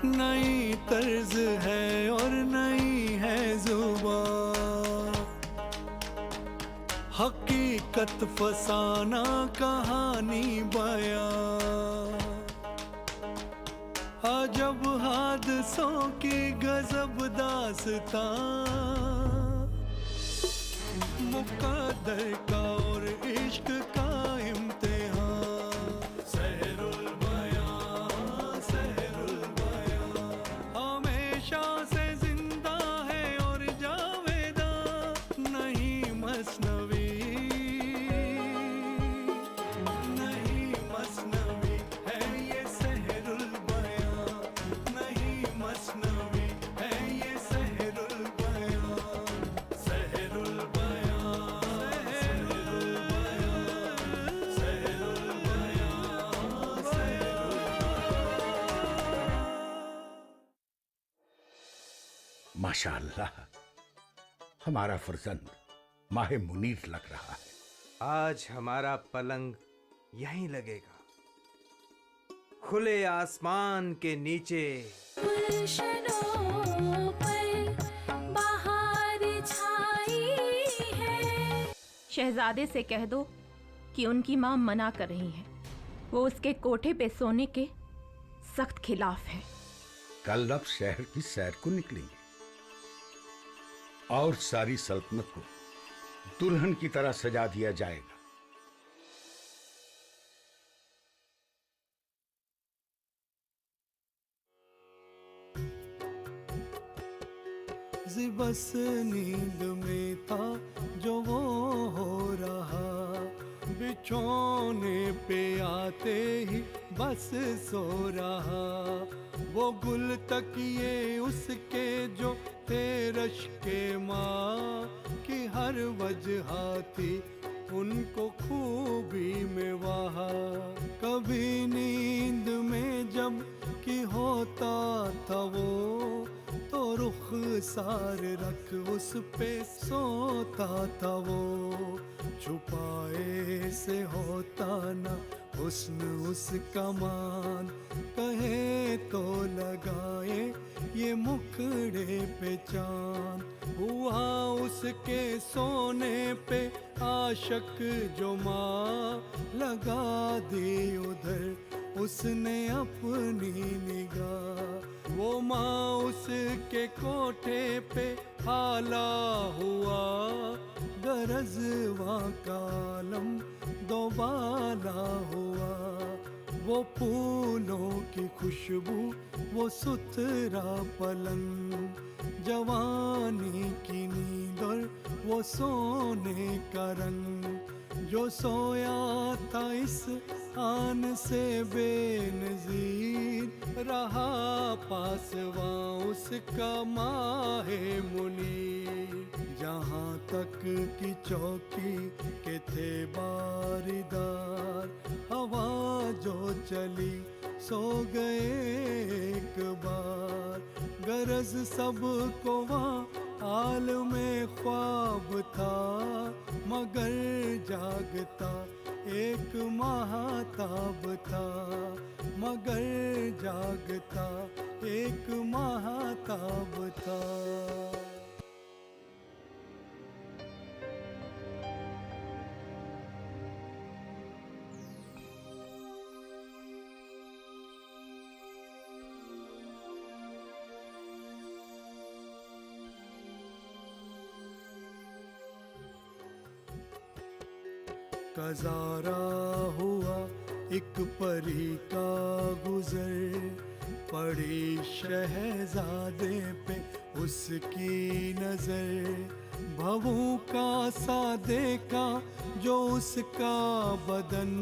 नई तर्ज है और नई है जुबान, हकीकत फसाना कहानी बयां, अजब हादसों की गजब दास्तां, मुकद्दर का और इश्क का इम्तिहान। सहरुल बयां, सहरुल बयां, हमेशा से जिंदा है और जावेदा, नहीं मसनवी, नहीं मसनवी है ये सहरुल बयां, नहीं मसनवी है ये सहरुल बयां, सहरुल बयां, सहरुल बयां, सहरुल बयां, माशाअल्लाह, हमारा फर्जंद माहे मुनीर लग रहा है। आज हमारा पलंग यहीं लगेगा, खुले आसमान के नीचे। गुलशनों पर बहार छाई है। शहजादे से कह दो कि उनकी माँ मना कर रही है, वो उसके कोठे पे सोने के सख्त खिलाफ है। कल अब शहर की सैर को निकलेंगे और सारी सल्तनत को दुल्हन की तरह सजा दिया जाएगा। बस नींद में था जो वो हो रहा, बिछोने पे आते ही बस सो रहा, वो गुल तकिए उसके जो थे रश्के माँ की हर वजह थी उनको खूबी में वहा। कभी नींद में जब कि होता था वो तो रुख सार रख उस पे सोता था वो, छुपाए से होता न हुस्न उसका मान, कहे तो लगाए ये मुखड़े पे चांद, हुआ उसके सोने पे आशक जो माँ लगा दी उधर उसने अपनी निगाह, वो माँ उसके कोठे पे हाला हुआ, गरजवा कालम दोबाला हुआ, वो फूलों की खुशबू वो सुथरा पलंग, जवानी की नींद और वो सोने का रंग, जो सोया था इस आन से बेनजीर, रहा पासवा उसका माहे मुनीर, जहाँ तक की चौकी के थे बारीदार, हवा जो चली सो गए एक बार, गरज सबको वहाँ हाल में ख्वाब था, मगर जागता एक महाताब था, मगर जागता एक महाताब था। कज़ारा हुआ एक परी का गुजर, पड़ी शहजादे पे उसकी नजर, भवों का सा देखा जो उसका बदन,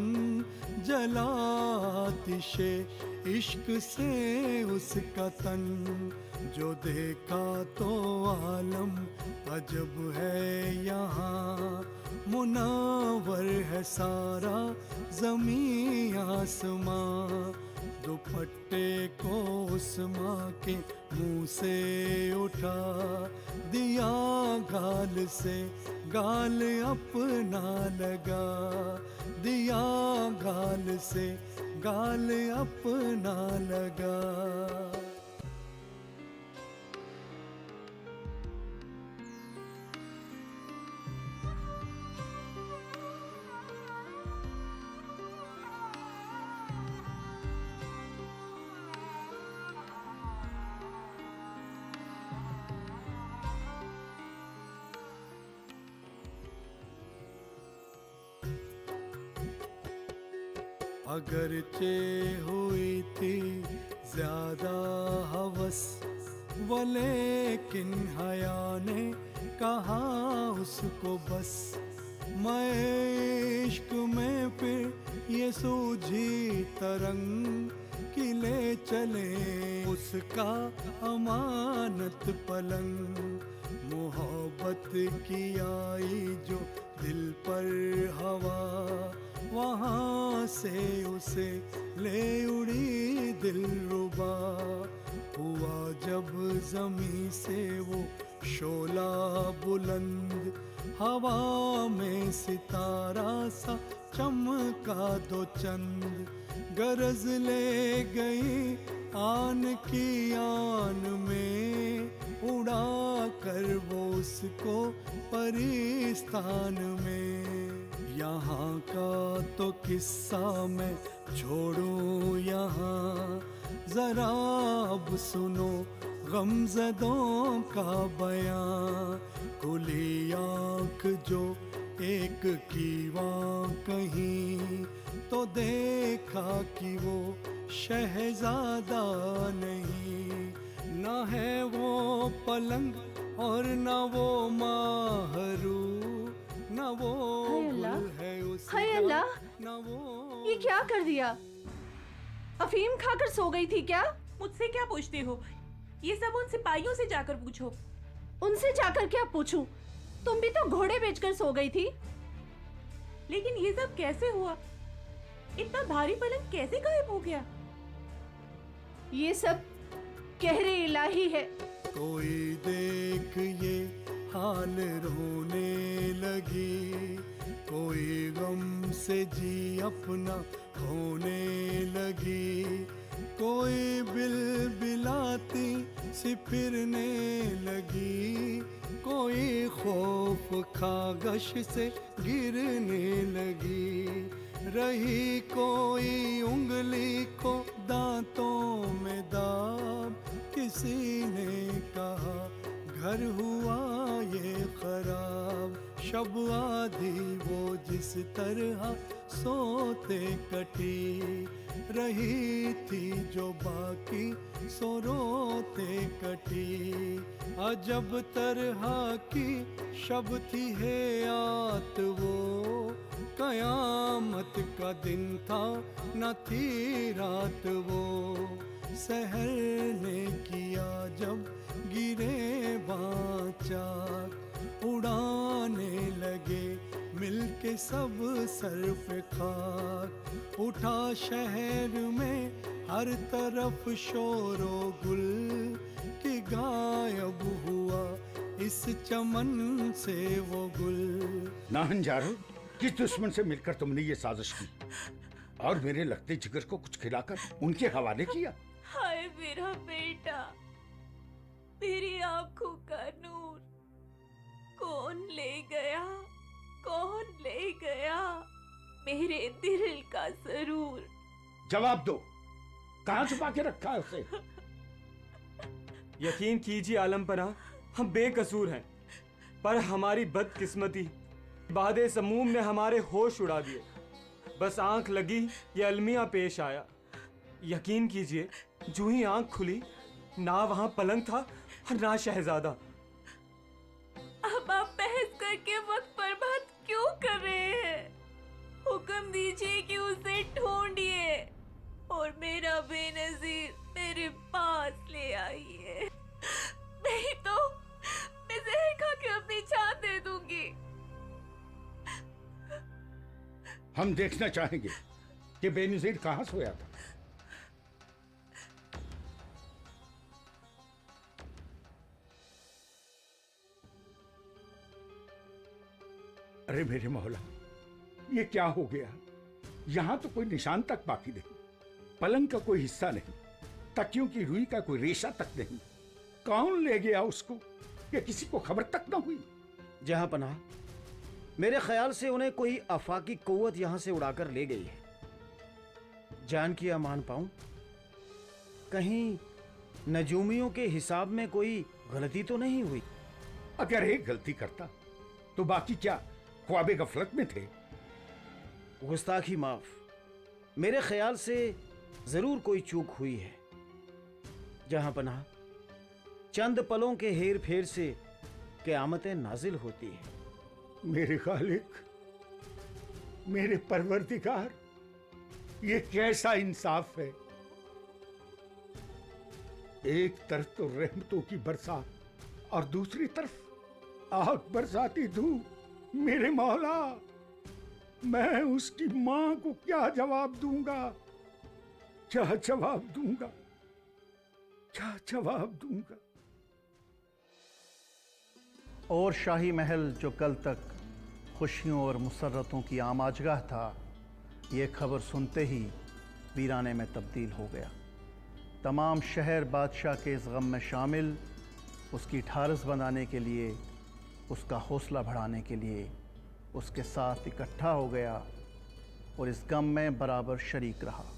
जला आतिशे इश्क से उसका तन, जो देखा तो आलम अजब है यहाँ, मुनावर है सारा ज़मीं आसमां, दुपट्टे को उस माँ के मुँह से उठा दिया, गाल से गाल अपना लगा दिया, गाल से गाल अपना लगा। अगरचे हुई थी ज्यादा हवस, वो लेकिन हया ने कहा उसको बस। मैं इश्क में फिर ये सूझी तरंग कि ले चले उसका अमानत पलंग। मोहब्बत की आई जो दिल पर हवा, वहाँ से उसे ले उड़ी दिलरुबा। हुआ जब जमी से वो शोला बुलंद, हवा में सितारा सा चमका दो चंद। गरज ले गई आन की आन में, उड़ा कर वो उसको परिस्तान में। यहाँ का तो किस्सा मैं छोड़ूं यहाँ, जरा अब सुनो गमज़दों का बयां। खुली आँख जो एक कीवा कहीं, तो देखा कि वो शहजादा नहीं। न है वो पलंग और न वो माहरू, न वो गुल है उसका, हाय अल्लाह, न वो। ये क्या कर दिया? अफीम खाकर सो गई थी क्या? मुझसे क्या पूछते हो? ये सब उन सिपाहियों से जाकर पूछो। उनसे जाकर क्या पूछूं? तुम भी तो घोड़े बेचकर सो गई थी। लेकिन ये सब कैसे हुआ? इतना भारी पलंग कैसे गायब हो गया? ये सब कहरे इलाही है। कोई देख ये हाल रोने लगी, कोई गम से जी अपना खोने लगी। कोई बिलबिलाती सी फिरने लगी, कोई खौफ खागश से गिरने लगी। रही कोई उंगली को दांतों में दाब, किसी ने कहा घर हुआ ये खराब। शब आधी वो जिस तरह सोते कटी, रही थी जो बाकी सो रोते कटी। अजब तरह की शब थी हयात वो, कयामत का दिन था न थी रात वो। सहर ने किया जब गिरे बाचाक, उड़ाने लगे मिलके सब सर पे खाक। उठा शहर में हर तरफ शोरो गुल, कि गायब हुआ इस चमन से वो गुल। नाहनजारो, किस दुश्मन से मिलकर तुमने ये साजिश की और मेरे लगते जिगर को कुछ खिलाकर उनके हवाले किया? हाय मेरा बेटा, मेरी आंखों का नूर कौन ले गया? कौन ले गया मेरे दिल का सरूर? जवाब दो, कहाँ छुपा के रखा है उसे? यकीन कीजिए आलम पनाह, हम बेकसूर हैं, पर हमारी बदकिस्मती बादे समूम ने हमारे होश उड़ा दिए। बस आंख लगी ये अलमिया पेश आया। यकीन कीजिए, जो ही आंख खुली, ना वहां पलंग था और ना शहजादा। अब आप बहस करके वक्त बर्बाद क्यों कर रहे हैं? हुक्म दीजिए कि उसे ढूंढिए और मेरा बेनजीर मेरे पास ले आइए, नहीं तो मैं जहर खा के अपनी जान दे दूंगी। हम देखना चाहेंगे कि बेनजीर कहाँ सोया था। अरे मेरे मौला, ये क्या हो गया? यहां तो कोई निशान तक बाकी नहीं, पलंग का कोई हिस्सा नहीं, तकियों की रुई का कोई रेशा तक नहीं। कौन ले गया उसको? ये किसी को खबर तक ना हुई। जहां पनाह, मेरे ख्याल से उन्हें कोई आफाकी कुव्वत यहां से उड़ाकर ले गई है। जान किया मान पाऊं, कहीं नजूमियों के हिसाब में कोई गलती तो नहीं हुई? अगर एक गलती करता तो बाकी क्या ख्वाबे गफलत में थे? गुस्ताखी माफ, मेरे ख्याल से जरूर कोई चूक हुई है। जहां पनाह चंद पलों के हेर फेर से क़यामतें नाजिल होती है। मेरे खालिक, मेरे परवरदिगार, ये कैसा इंसाफ है। एक तरफ तो रहमतों की बरसात और दूसरी तरफ आग बरसाती धूप। मेरे मौला, मैं उसकी मां को क्या जवाब दूंगा? क्या जवाब दूंगा? क्या जवाब दूंगा? और शाही महल जो कल तक खुशियों और मुसर्रतों की आमाजगाह था, ये खबर सुनते ही वीराने में तब्दील हो गया। तमाम शहर बादशाह के इस गम में शामिल, उसकी ठारस बनाने के लिए, उसका हौसला बढ़ाने के लिए उसके साथ इकट्ठा हो गया और इस गम में बराबर शरीक रहा।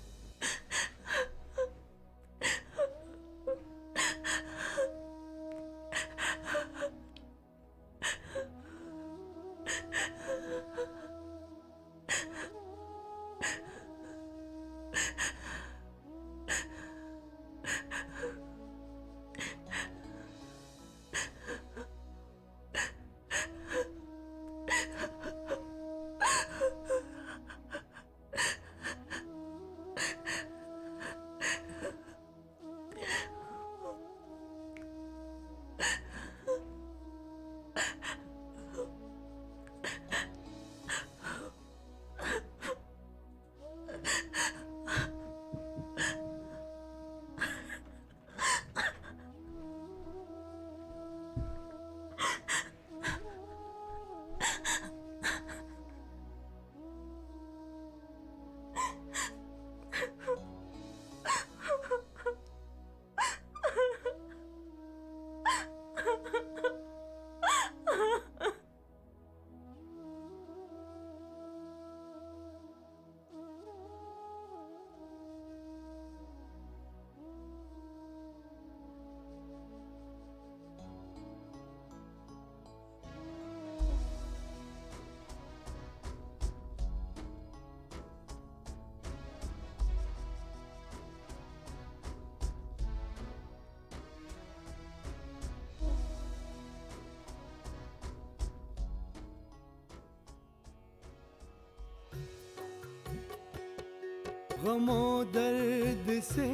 गमो दर्द से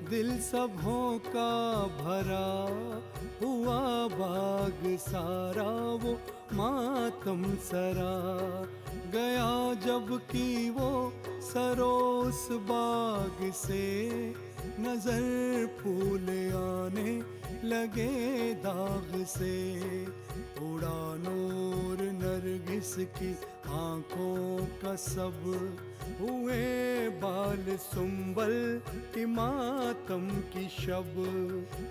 दिल सबों का भरा हुआ, बाग सारा वो मातम सरा। गया जब कि वो सरोस बाग से, नजर फूल आने लगे दाग से। उड़ा नूर नरगिस की आंखों का सब, हुए बाल सुंबल की मातम की शब।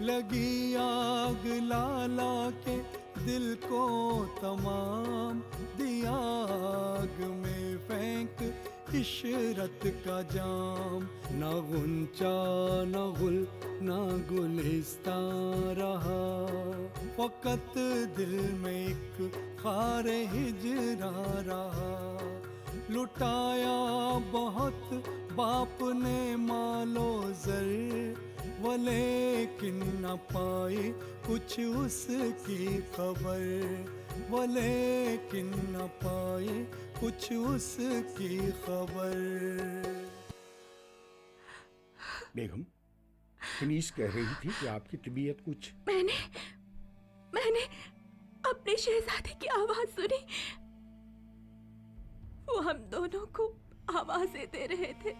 लगी आग लाला के दिल को तमाम, दिया आग में फेंक इशरत का जाम। न गुंचा न गुल न गुलिस्तां रहा, फकत दिल में एक खार हिजरा रहा। लुटाया बहुत बाप ने मालो जर, वलेकिन न पाई कुछ उसकी खबर। वलेकिन न पाई कुछ उसकी खबर। बेगम, तनीस कह रही थी कि आपकी तबीयत कुछ। मैंने अपने शहजादे की आवाज सुनी। वो हम दोनों को आवाजें दे रहे थे,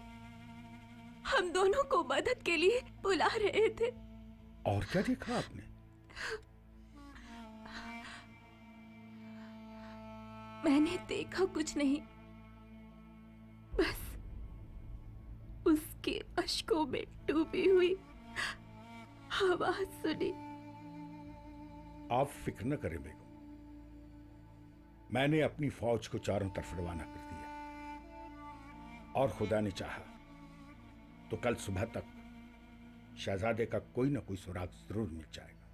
हम दोनों को मदद के लिए बुला रहे थे। और क्या देखा आपने? मैंने देखा कुछ नहीं, बस उसके अश्कों में डूबी हुई आवाज सुनी। आप फिक्र न करें बेगम, मैंने अपनी फौज को चारों तरफ रवाना कर दिया और खुदा ने चाहा तो कल सुबह तक शहजादे का कोई ना कोई सुराग जरूर मिल जाएगा।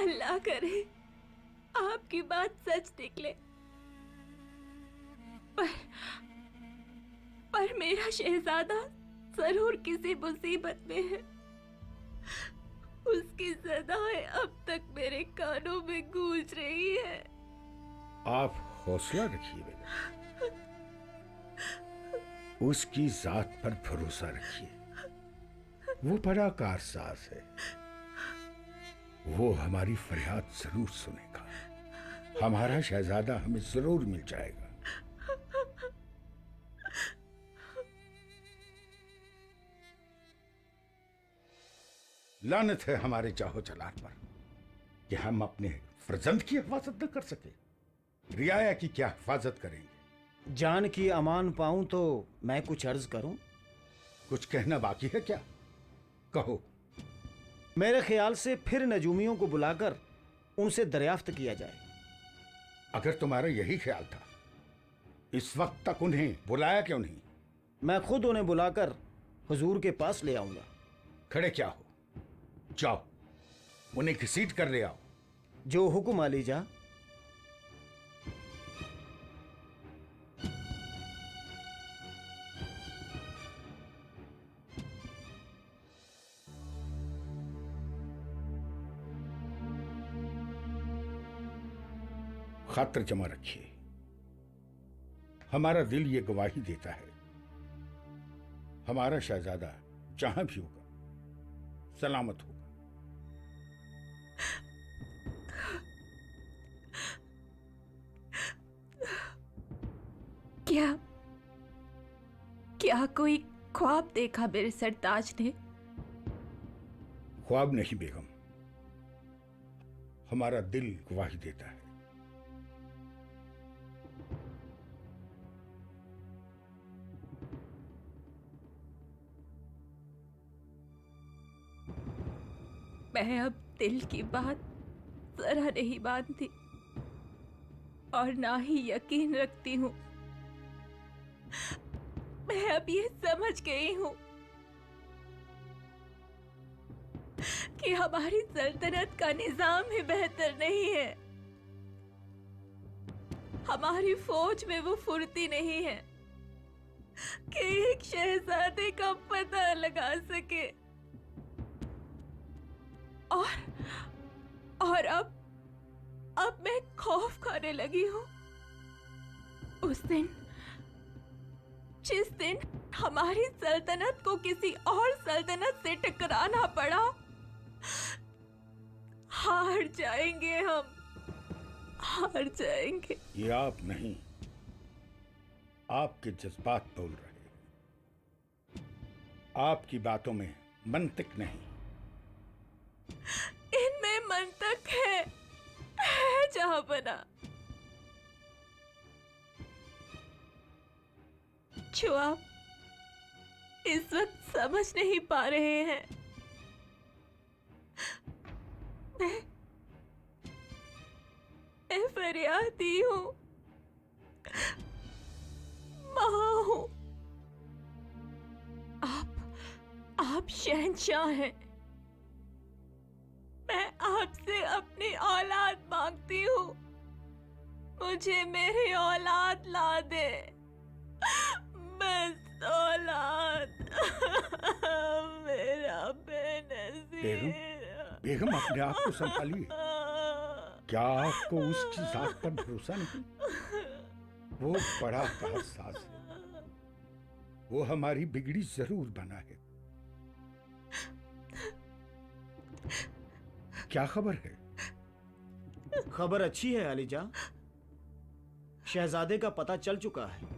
अल्लाह करे आपकी बात सच निकले। पर पर मेरा शहजादा जरूर किसी मुसीबत में है। उसकी सदाएं अब तक मेरे कानों में गूंज रही है। आप हौसला रखिए बेगम, उसकी जात पर भरोसा रखिए। वो बड़ा कारसाज है, वो हमारी फरियाद जरूर सुनेगा। हमारा शहजादा हमें जरूर मिल जाएगा। लानत है हमारे चाहो चलान पर कि हम अपने फर्जंद की हिफाजत न कर सके। रियाया की क्या हिफाजत करेंगे? जान की अमान पाऊं तो मैं कुछ अर्ज करूं? कुछ कहना बाकी है क्या? कहो। मेरे ख्याल से फिर नजूमियों को बुलाकर उनसे दरियाफ्त किया जाए। अगर तुम्हारा यही ख्याल था, इस वक्त तक उन्हें बुलाया क्यों नहीं? मैं खुद उन्हें बुलाकर हुजूर के पास ले आऊंगा। खड़े क्या हो, जाओ उन्हें घसीट कर ले आओ। जो हुक्म आली जा। खातर जमा रखिए, हमारा दिल ये गवाही देता है, हमारा शहजादा जहां भी होगा सलामत होगा। क्या कोई ख्वाब देखा मेरे सरताज ने? ख्वाब नहीं बेगम, हमारा दिल गवाही देता है। मैं अब दिल की बात जरा नहीं मानती और ना ही यकीन रखती हूँ। मैं अब ये समझ गई हूँ कि हमारी सल्तनत का निजाम ही बेहतर नहीं है। हमारी फौज में वो फुर्ती नहीं है कि एक शहजादे का पता लगा सके। और अब मैं खौफ खाने लगी हूँ। उस दिन जिस दिन हमारी सल्तनत को किसी और सल्तनत से टकराना पड़ा, हार जाएंगे हम, हार जाएंगे। ये आप नहीं, आपके जज्बात बोल रहे हैं। आपकी बातों में मंतिक नहीं। इनमें मंतक है जहां बना, जो आप इस वक्त समझ नहीं पा रहे हैं। मैं फरियादी हूँ, माँ हूँ। आप शहंशाह हैं। मैं आपसे अपनी औलाद मांगती हूँ। मुझे मेरी औलाद ला दे, बस औलाद। मेरा बेनज़ीर। बेगम अपने आप को संभालिए। क्या आपको उसकी जात पर भरोसा नहीं? वो बड़ा कारसाज है, वो हमारी बिगड़ी जरूर बना है। क्या खबर है? खबर अच्छी है अलीजा, शहजादे का पता चल चुका है।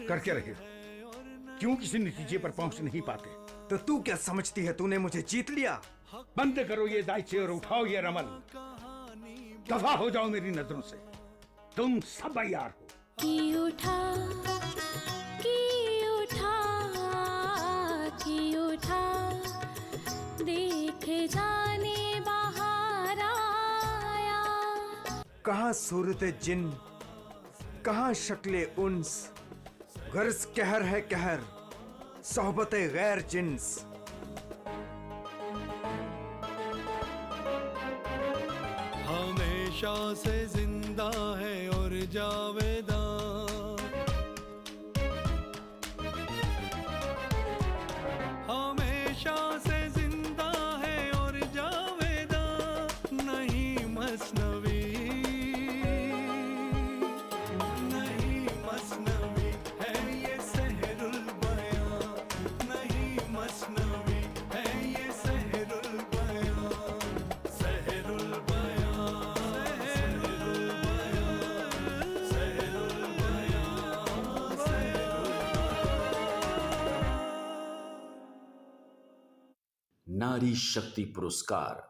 करके रहे, क्यों किसी नतीजे पर पहुंच नहीं पाते? तो तू क्या समझती है तूने मुझे जीत लिया? बंद करो ये दायचे और उठाओ ये रमल। दफा हो जाओ मेरी नजरों से। तुम सब यार हो। की उठा देख जाने बाहर आया। कहाँ सूरत जिन, कहाँ शक्ले उन्स, गर्ज कहर है कहर, सोहबत गैर जिन्स। हमेशा से जिंदा है और जावेदा, हमेशा से जिंदा है और जावेदा, नहीं मसनवी, नहीं मसनवी है ये सहरुल बयां, नहीं मसनवी है ये सहरुल बयां, सहरुल बयां, सहरुल बयां, सहरुल बयां, नारी शक्ति पुरस्कार